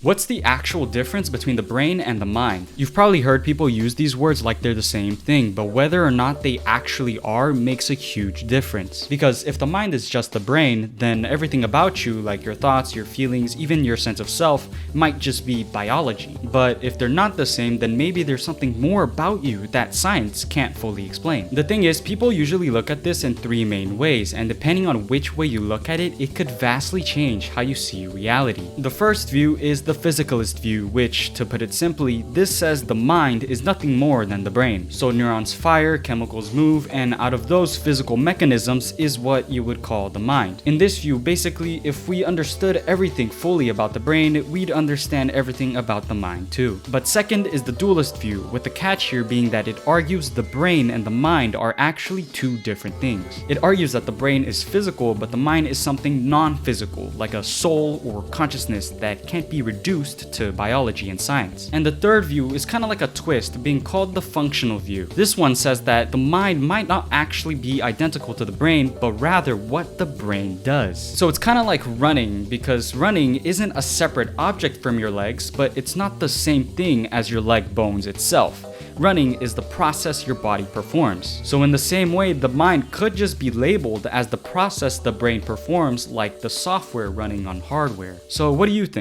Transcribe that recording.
What's the actual difference between the brain and the mind? You've probably heard people use these words like they're the same thing, but whether or not they actually are makes a huge difference. Because if the mind is just the brain, then everything about you, like your thoughts, your feelings, even your sense of self, might just be biology. But if they're not the same, then maybe there's something more about you that science can't fully explain. The thing is, people usually look at this in three main ways, and depending on which way you look at it, it could vastly change how you see reality. The first view is the physicalist view, which, to put it simply, this says the mind is nothing more than the brain. So neurons fire, chemicals move, and out of those physical mechanisms is what you would call the mind. In this view, basically, if we understood everything fully about the brain, we'd understand everything about the mind too. But second is the dualist view, with the catch here being that it argues the brain and the mind are actually two different things. It argues that the brain is physical, but the mind is something non-physical, like a soul or consciousness that can't be reduced to biology and science. And the third view is kind of like a twist, being called the functional view. This one says that the mind might not actually be identical to the brain, but rather what the brain does. So it's kind of like running, because running isn't a separate object from your legs, but it's not the same thing as your leg bones itself. Running is the process your body performs. So in the same way, the mind could just be labeled as the process the brain performs, like the software running on hardware. So what do you think?